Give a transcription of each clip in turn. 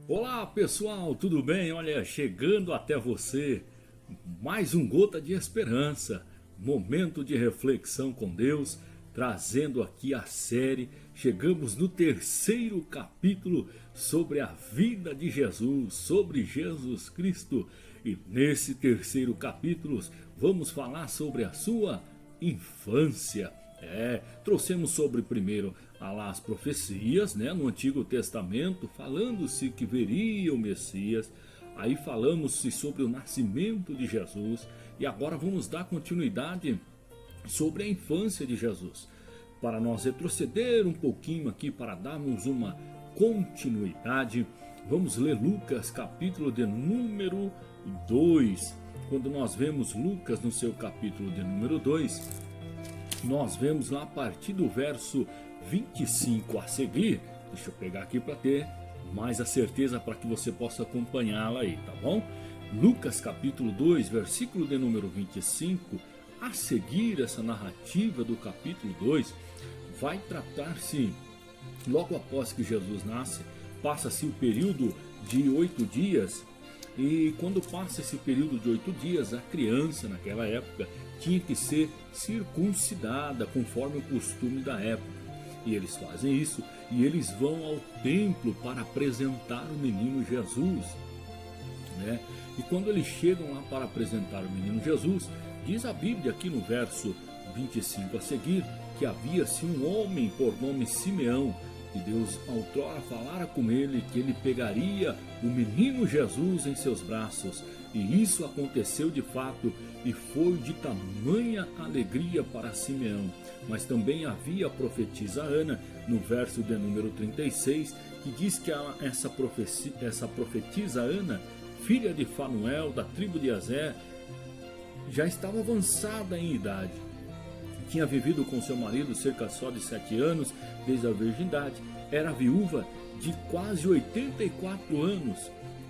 Olá pessoal, tudo bem? Olha, chegando até você, mais um Gota de Esperança, momento de reflexão com Deus, trazendo aqui a série. Chegamos no terceiro capítulo sobre a vida de Jesus, sobre Jesus Cristo. E nesse terceiro capítulo vamos falar sobre a sua infância. Trouxemos sobre primeiro as profecias, né, no Antigo Testamento, falando-se que viria o Messias. Aí falamos-se sobre o nascimento de Jesus. E agora vamos dar continuidade sobre a infância de Jesus. Para nós retroceder um pouquinho aqui, para darmos uma continuidade, vamos ler Lucas capítulo de número 2. Quando nós vemos Lucas no seu capítulo de número 2, nós vemos lá a partir do verso 25 a seguir. Deixa eu pegar aqui para ter mais a certeza, para que você possa acompanhá-la aí, tá bom? Lucas capítulo 2, versículo de número 25. A seguir essa narrativa do capítulo 2, vai tratar-se, logo após que Jesus nasce, passa-se o período de 8 dias. E quando passa esse período de 8 dias, a criança naquela época tinha que ser circuncidada conforme o costume da época. E eles fazem isso e eles vão ao templo para apresentar o menino Jesus, né? E quando eles chegam lá para apresentar o menino Jesus, diz a Bíblia aqui no verso 25 a seguir, que havia-se um homem por nome Simeão, que Deus outrora falara com ele, que ele pegaria o menino Jesus em seus braços. E isso aconteceu de fato, e foi de tamanha alegria para Simeão. Mas também havia a profetisa Ana, no verso de número 36, que diz que essa profetisa Ana, filha de Fanuel, da tribo de Aser, já estava avançada em idade. Tinha vivido com seu marido cerca só de 7 anos, desde a virgindade. Era viúva de quase 84 anos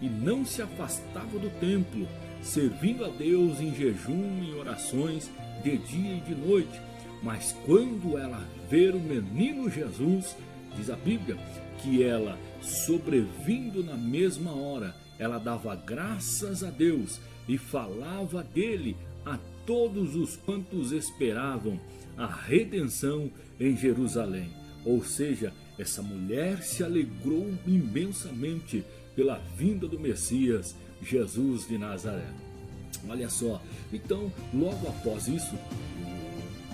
e não se afastava do templo, servindo a Deus em jejum e orações de dia e de noite. Mas quando ela ver o menino Jesus, diz a Bíblia, que ela, sobrevindo na mesma hora, ela dava graças a Deus e falava dele a todos os quantos esperavam a redenção em Jerusalém. Ou seja, essa mulher se alegrou imensamente pela vinda do Messias, Jesus de Nazaré. Olha só, então logo após isso,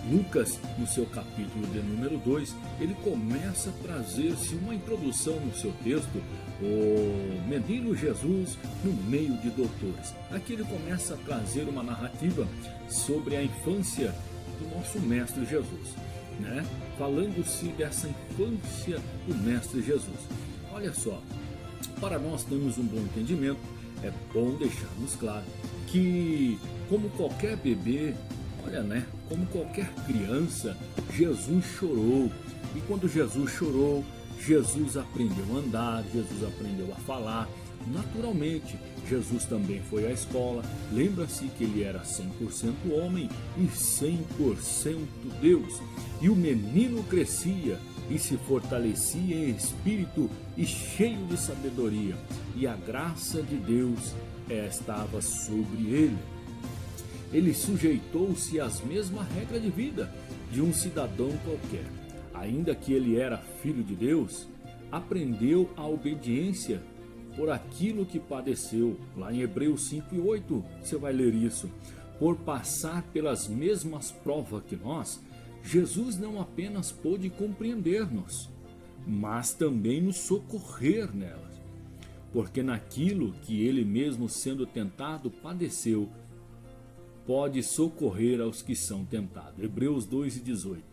Lucas, no seu capítulo de número 2, ele começa a trazer-se uma introdução no seu texto, o menino Jesus no meio de doutores. Aqui ele começa a trazer uma narrativa sobre a infância do nosso Mestre Jesus, né? Falando-se dessa infância do Mestre Jesus. Olha só, para nós termos um bom entendimento, é bom deixarmos claro que, como qualquer bebê, olha, né? Como qualquer criança, Jesus chorou. E quando Jesus chorou, Jesus aprendeu a andar, Jesus aprendeu a falar. Naturalmente, Jesus também foi à escola. Lembra-se que ele era 100% homem e 100% Deus. E o menino crescia e se fortalecia em espírito e cheio de sabedoria. E a graça de Deus estava sobre ele. Ele sujeitou-se às mesmas regras de vida de um cidadão qualquer. Ainda que ele era filho de Deus, aprendeu a obediência por aquilo que padeceu. Lá em Hebreus 5 e 8, você vai ler isso. Por passar pelas mesmas provas que nós, Jesus não apenas pôde compreender-nos, mas também nos socorrer nelas. Porque naquilo que ele mesmo sendo tentado padeceu, pode socorrer aos que são tentados. Hebreus 2 e 18.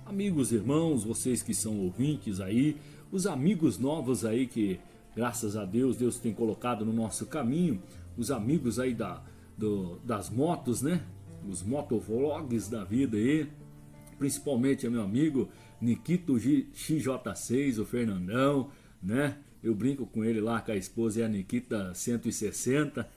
Amigos, irmãos, vocês que são ouvintes aí, os amigos novos aí que, graças a Deus, Deus tem colocado no nosso caminho, os amigos aí das motos, né? Os motovlogs da vida aí, principalmente meu amigo Nikito XJ6, o Fernandão, né? Eu brinco com ele lá, com a esposa, e a Nikita 160.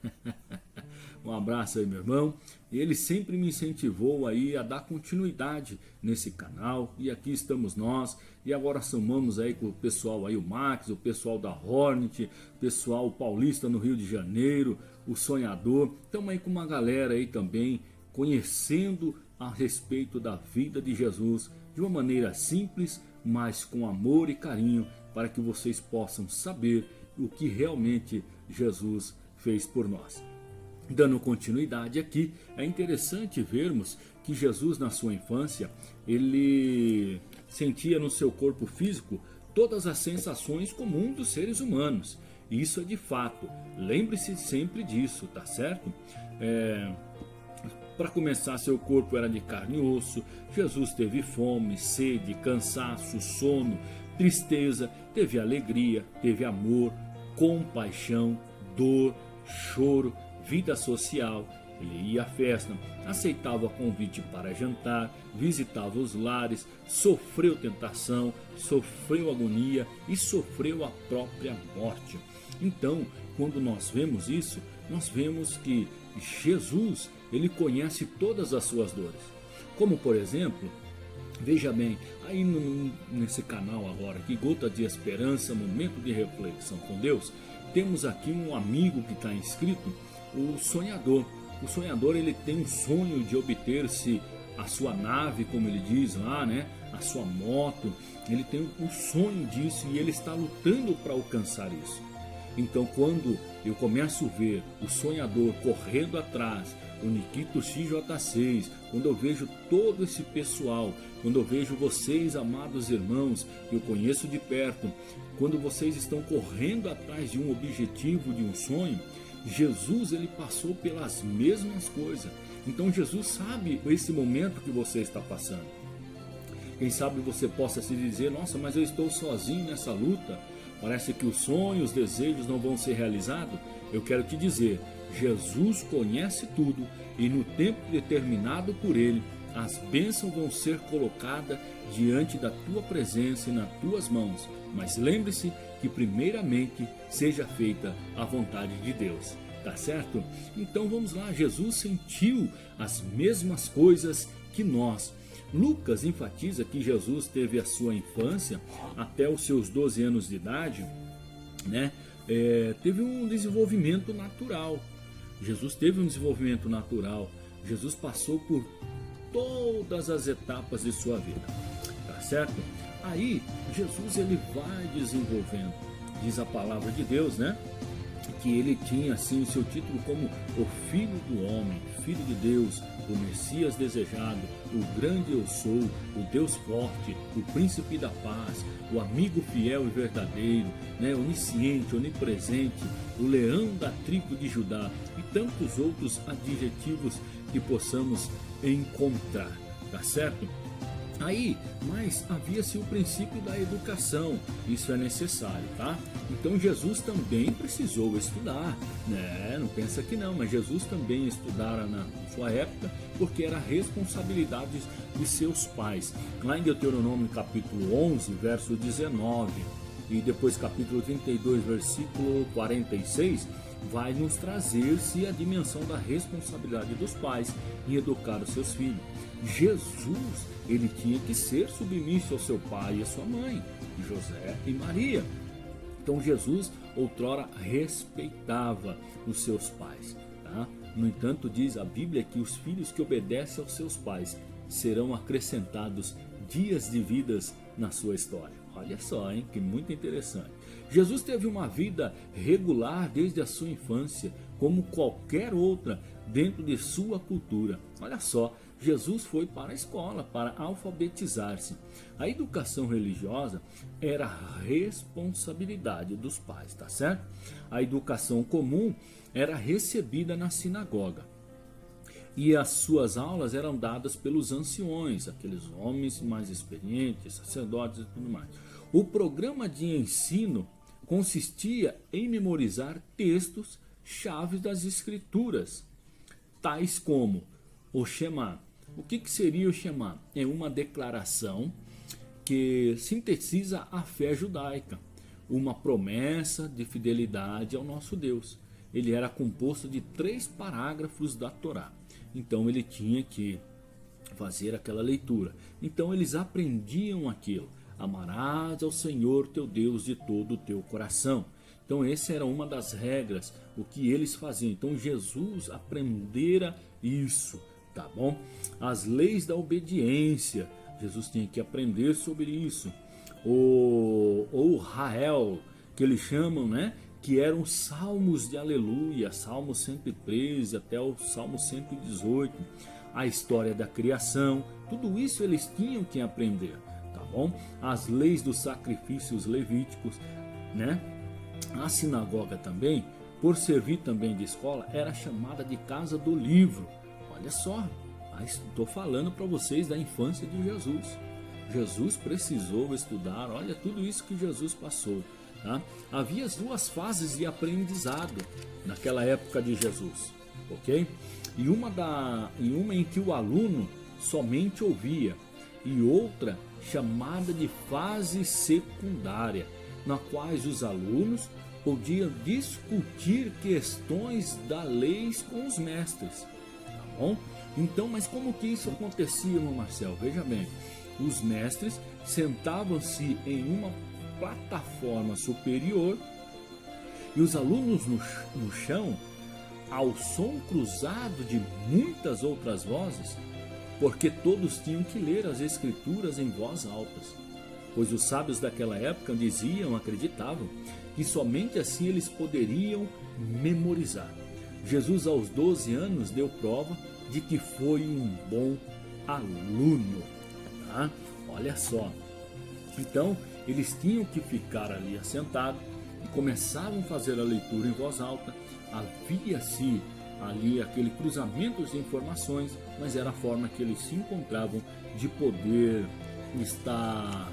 um abraço aí, meu irmão. Ele sempre me incentivou aí a dar continuidade nesse canal, e aqui estamos nós, e agora somamos aí com o pessoal aí, o Max, o pessoal da Hornet, o pessoal paulista no Rio de Janeiro, o Sonhador. Estamos aí com uma galera aí também conhecendo a respeito da vida de Jesus de uma maneira simples, mas com amor e carinho, para que vocês possam saber o que realmente Jesus fez por nós. Dando continuidade aqui, é interessante vermos que Jesus na sua infância, ele sentia no seu corpo físico todas as sensações comuns dos seres humanos. E isso é de fato, lembre-se sempre disso, tá certo? Para começar, seu corpo era de carne e osso. Jesus teve fome, sede, cansaço, sono, tristeza, teve alegria, teve amor, compaixão, dor, choro, vida social. Ele ia à festa, aceitava convite para jantar, visitava os lares, sofreu tentação, sofreu agonia e sofreu a própria morte. Então, quando nós vemos isso, nós vemos que Jesus, ele conhece todas as suas dores. Como por exemplo, veja bem, aí nesse canal agora, que Gota de Esperança, momento de reflexão com Deus, temos aqui um amigo que está inscrito, o Sonhador. O Sonhador, ele tem um sonho de obter-se a sua nave, como ele diz lá, né? A sua moto. Ele tem um sonho disso e ele está lutando para alcançar isso. Então, quando eu começo a ver o Sonhador correndo atrás, o Nikito XJ6, quando eu vejo todo esse pessoal, quando eu vejo vocês, amados irmãos, que eu conheço de perto, quando vocês estão correndo atrás de um objetivo, de um sonho, Jesus, ele passou pelas mesmas coisas. Então Jesus sabe esse momento que você está passando. Quem sabe você possa se dizer, nossa, mas eu estou sozinho nessa luta, parece que os sonhos, os desejos não vão ser realizados. Eu quero te dizer, Jesus conhece tudo e no tempo determinado por Ele, as bênçãos vão ser colocadas diante da tua presença e nas tuas mãos. Mas lembre-se que primeiramente seja feita a vontade de Deus, tá certo? Então vamos lá, Jesus sentiu as mesmas coisas que nós. Lucas enfatiza que Jesus teve a sua infância até os seus 12 anos de idade, né? Teve um desenvolvimento natural. Jesus teve um desenvolvimento natural. Jesus passou por todas as etapas de sua vida, tá certo? Aí Jesus, ele vai desenvolvendo, diz a palavra de Deus, né? Que ele tinha assim o seu título como o Filho do Homem, Filho de Deus, o Messias desejado, o grande eu sou, o Deus forte, o Príncipe da paz, o amigo fiel e verdadeiro, né? Onisciente, onipresente, o leão da tribo de Judá e tantos outros adjetivos que possamos encontrar, tá certo? Aí, mas havia-se o princípio da educação, isso é necessário, tá? Então Jesus também precisou estudar, né? Não pensa que não, mas Jesus também estudara na sua época, porque era responsabilidade de seus pais. Lá em Deuteronômio capítulo 11, verso 19, e depois capítulo 32, versículo 46, vai nos trazer-se a dimensão da responsabilidade dos pais em educar os seus filhos. Jesus, ele tinha que ser submisso ao seu pai e à sua mãe, José e Maria. Então Jesus outrora respeitava os seus pais, tá? No entanto, diz a Bíblia que os filhos que obedecem aos seus pais serão acrescentados dias de vidas na sua história. Olha só, hein? Que muito interessante. Jesus teve uma vida regular desde a sua infância, como qualquer outra, dentro de sua cultura. Olha só, Jesus foi para a escola para alfabetizar-se. A educação religiosa era responsabilidade dos pais, tá certo? A educação comum era recebida na sinagoga. E as suas aulas eram dadas pelos anciões, aqueles homens mais experientes, sacerdotes e tudo mais. O programa de ensino consistia em memorizar textos chaves das escrituras, tais como o Shema. O que seria o Shema? É uma declaração que sintetiza a fé judaica, uma promessa de fidelidade ao nosso Deus. ele era composto de 3 parágrafos da Torá. Então ele tinha que fazer aquela leitura. Então eles aprendiam aquilo. Amarás ao Senhor teu Deus de todo o teu coração. Então essa era uma das regras, o que eles faziam. Então Jesus aprendera isso, tá bom? As leis da obediência, Jesus tinha que aprender sobre isso. O Rael, que eles chamam, né? Que eram salmos de aleluia, Salmo 113 até o Salmo 118. A história da criação, tudo isso eles tinham que aprender, tá bom? As leis dos sacrifícios levíticos, né? A sinagoga também, por servir também de escola, era chamada de casa do livro. Olha só, estou falando para vocês da infância de Jesus. Jesus precisou estudar, olha tudo isso que Jesus passou. Tá? Havia as 2 fases de aprendizado naquela época de Jesus, ok? E uma em que o aluno somente ouvia, e outra chamada de fase secundária, na quais os alunos podiam discutir questões da lei com os mestres, tá bom? Então, mas como que isso acontecia, meu Marcel? Veja bem, os mestres sentavam-se em uma plataforma superior e os alunos no chão, ao som cruzado de muitas outras vozes, porque todos tinham que ler as escrituras em voz alta, pois os sábios daquela época acreditavam que somente assim eles poderiam memorizar. Jesus, aos 12 anos, deu prova de que foi um bom aluno, tá? Olha só. Então, eles tinham que ficar ali assentados e começavam a fazer a leitura em voz alta. Havia-se ali aquele cruzamento de informações, mas era a forma que eles se encontravam de poder estar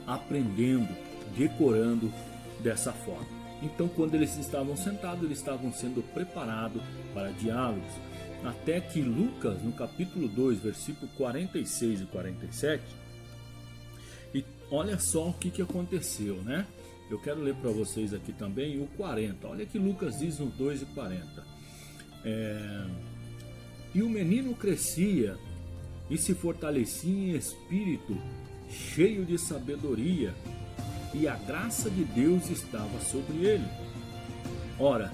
aprendendo, decorando dessa forma. Então, quando eles estavam sentados, eles estavam sendo preparados para diálogos. Até que Lucas, no capítulo 2, versículo 46 e 47, e olha só o que aconteceu, né? Eu quero ler para vocês aqui também o 40. Olha que Lucas diz no 2 e 40. E o menino crescia e se fortalecia em espírito, cheio de sabedoria, e a graça de Deus estava sobre ele. Ora,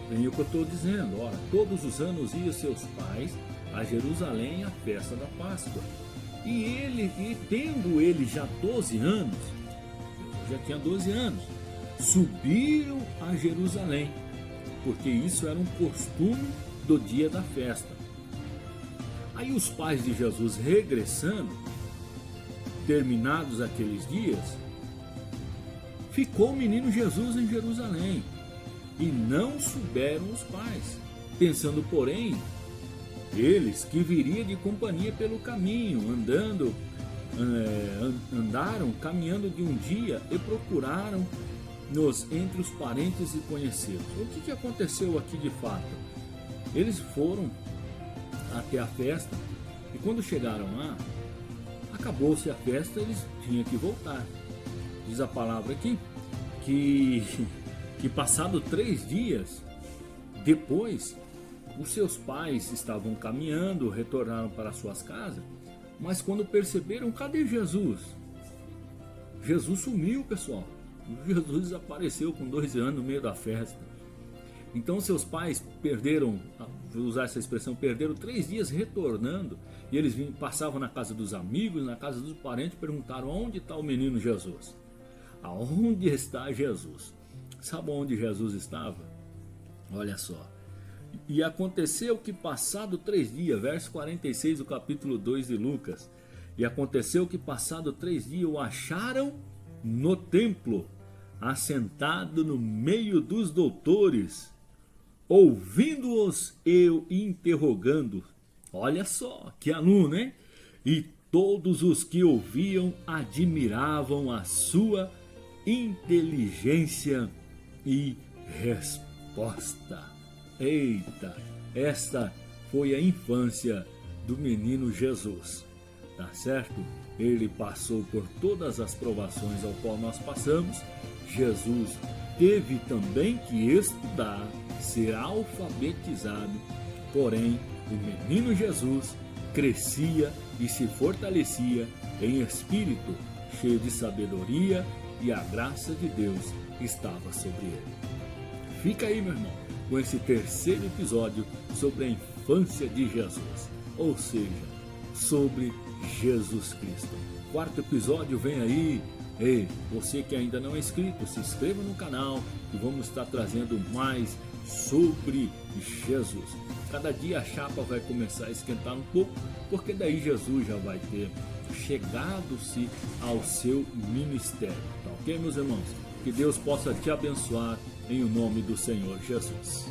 vem o que eu estou dizendo, todos os anos iam seus pais a Jerusalém à festa da Páscoa. E tendo ele já 12 anos, já tinha 12 anos, subiram a Jerusalém, porque isso era um costume do dia da festa. Aí os pais de Jesus regressando, terminados aqueles dias, ficou o menino Jesus em Jerusalém, e não souberam os pais, pensando, porém, eles que viria de companhia pelo caminho, andaram caminhando de um dia e procuraram-nos entre os parentes e conhecidos. O que aconteceu aqui de fato? Eles foram até a festa e quando chegaram lá, acabou-se a festa, eles tinham que voltar. Diz a palavra aqui que passado 3 dias depois, os seus pais estavam caminhando, retornaram para suas casas, mas quando perceberam, cadê Jesus? Jesus sumiu, pessoal. Jesus desapareceu com 2 anos no meio da festa. Então seus pais perderam, vou usar essa expressão, perderam 3 dias retornando, e eles passavam na casa dos amigos, na casa dos parentes, perguntaram, onde está o menino Jesus? Aonde está Jesus? Sabe onde Jesus estava? Olha só. E aconteceu que passado 3 dias, verso 46 do capítulo 2 de Lucas, e aconteceu que passado 3 dias o acharam no templo, assentado no meio dos doutores, ouvindo-os e interrogando. Olha só, que aluno, hein? E todos os que ouviam admiravam a sua inteligência e resposta. Eita, esta foi a infância do menino Jesus, tá certo? Ele passou por todas as provações ao qual nós passamos. Jesus teve também que estudar, ser alfabetizado, porém o menino Jesus crescia e se fortalecia em espírito, cheio de sabedoria, e a graça de Deus estava sobre ele. Fica aí, meu irmão, com esse terceiro episódio sobre a infância de Jesus, ou seja, sobre Jesus Cristo. Quarto episódio vem aí. Ei, você que ainda não é inscrito, se inscreva no canal e vamos estar trazendo mais sobre Jesus. Cada dia a chapa vai começar a esquentar um pouco, porque daí Jesus já vai ter chegado-se ao seu ministério. Tá ok, meus irmãos? Que Deus possa te abençoar em o nome do Senhor Jesus.